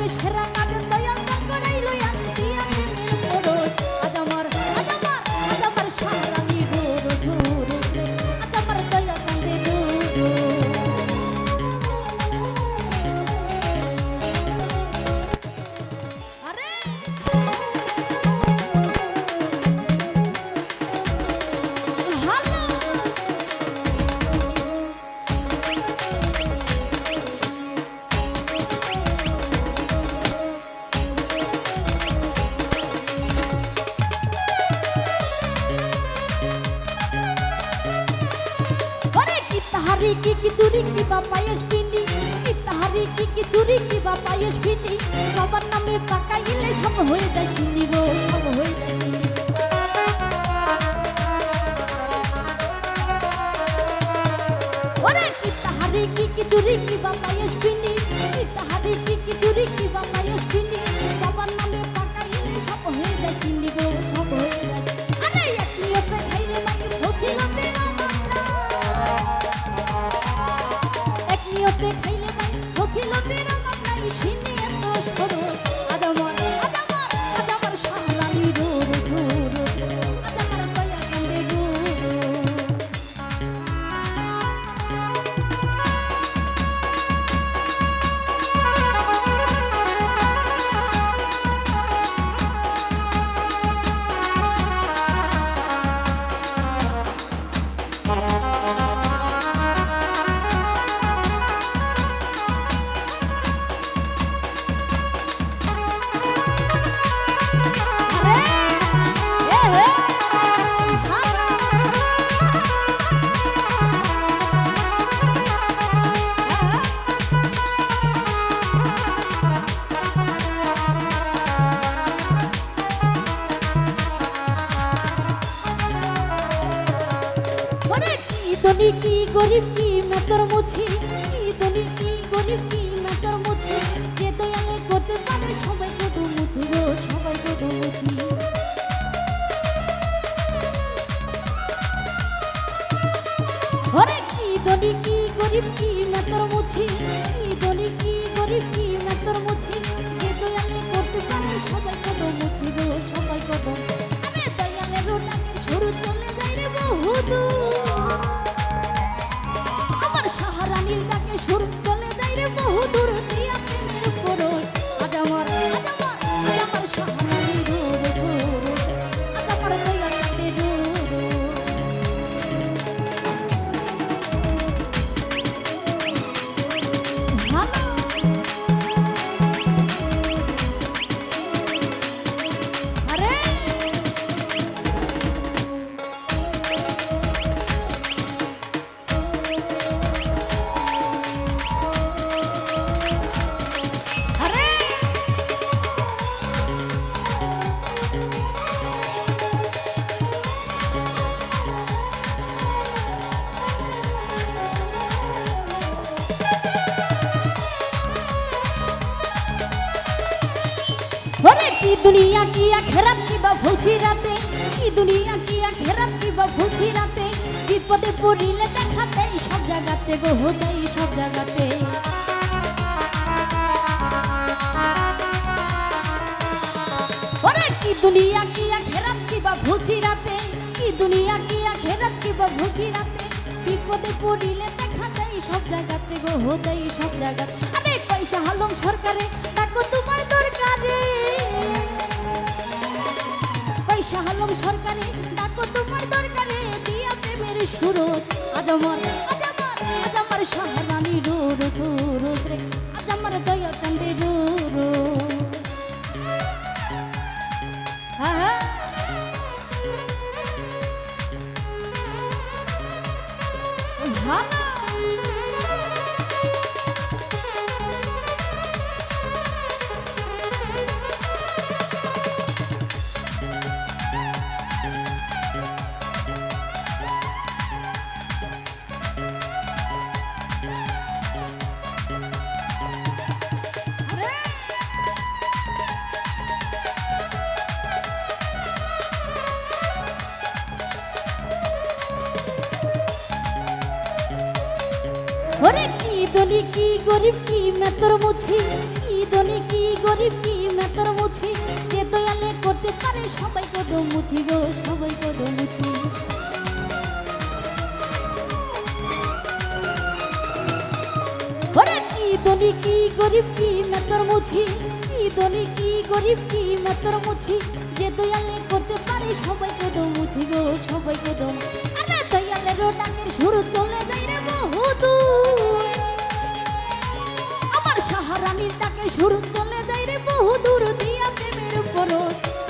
লাগে সেরা মাগন দয়াল করাই লইয়া দিয়া মোড়ল আজ আমার সারানি রোর রোর আজ আমার দয়াল কান্দে রোর আরে কি চুরি কি বাপায়েস পিনি কি তাহারি কি চুরি কি বাপায়েস পিনি বাবার নামে পাকাইলে সব হয়ে যায় সিনি গো সব হয়ে যায় সিনি ওরে কি তাহারি কি চুরি কি বাপায়েস পিনি কি তাহারি কি চুরি কি বাপায়েস পিনি বাবার নামে পাকাইলে সব হয়ে যায় সিনি গো সব হয়ে যায় আরে এক নিয়তে খাইলে মাকে ভোজিল তেরা নিয়তে খাইলে ভাই ভোগিল তেরা মামলাই সিনি এত সরল আজ আমার সারানি রোর রোর আজ আমার দয়া কান্দে রোর ধনী কি গরিব কি মেতর মুছি কি ধনী কি গরিব কি মেতর মুছি যে দয়ালে করতে পারে সবাই কত মুছি গো সবাই কত মুছি ওরে কি ধনী কি গরিব কি মেতর মুছি কি ধনী কি গরিব কি মেতর মুছি যে দয়ালে করতে পারে সবাই কত মুছি গো সবাই কত আরে দয়ালে রোটাকে সরু চলে যায় রে বহুদূর সাহারানির ডাকে সুর চলে যায় রে বহুদূর দিয়া প্রেমের পরল আজ আমার সাহারানি রোর রোর আজ আমার দয়া কান্দে রোর আরে ওরে কি দুনিয়া কি আখেরাত কি বা ভুলছি রাতে কি দুনিয়া কি আখেরাত কি বা ভুলছি রাতে বিপদে পড়িলে দেখা দেয় সব জায়গাতে গো দেয় সব জায়গাতে ওরে কি দুনিয়া কি আখেরাত কি বা ভুলছি রাতে কি দুনিয়া কি আখেরাত কি বা ভুলছি রাতে বিপদে পড়িলে দেখা দেয় সব জায়গাতে গো দেয় সব জায়গাতে আরে পয়সা হালম সরকারে ডাকো তোমার দরকারে পয়সা হালম সরকারে ডাকো তোমার দরকারে দিয়া প্রেমের সুরত আজ আমার সাহারানি রোর রোর রে আজ আমার দয়া কান্দে রোর হ্যাঁ ওরে কি ধনী কি গরিব কি মেতর মুছি কি ধনী কি গরিব কি মেতর মুছি যে দয়ালে করতে পারে সবাই কদম মুছি গো সবাই কদম মুছি ওরে কি ধনী কি গরিব কি মেতর মুছি কি ধনী কি গরিব কি মেতর মুছি যে দয়ালে করতে পারে সবাই কদম মুছি গো সবাই কদম আরে দয়ালের ডাকের সুর চলে যায় রে বহুদূর আমার সাহারানীর ডাকের সুর চলে যায় রে বহুদূর দিয়া প্রেমের উপর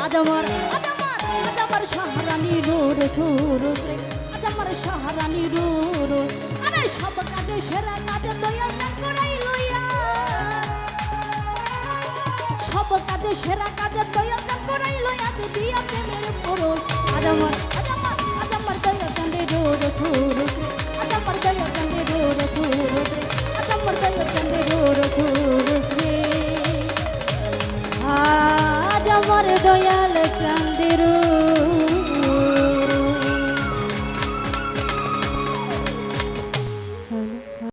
আজ আমার সাহারানী রোর রোদ রে আজ আমার সাহারানী রোদ আরে সব কাজে সেরা কাজে দয়াল দান করাই লইয়া সব কাজে সেরা কাজে দয়াল দান করাই লইয়া দিয়া প্রেমের উপর আজ আমার দয়াল কান্দে রোদ রোদ আজ আমার দয়াল কান্দে রোদ রোদ আজ আমার দয়াল কান্দে রোদ রোদ রে আজ আমার দয়াল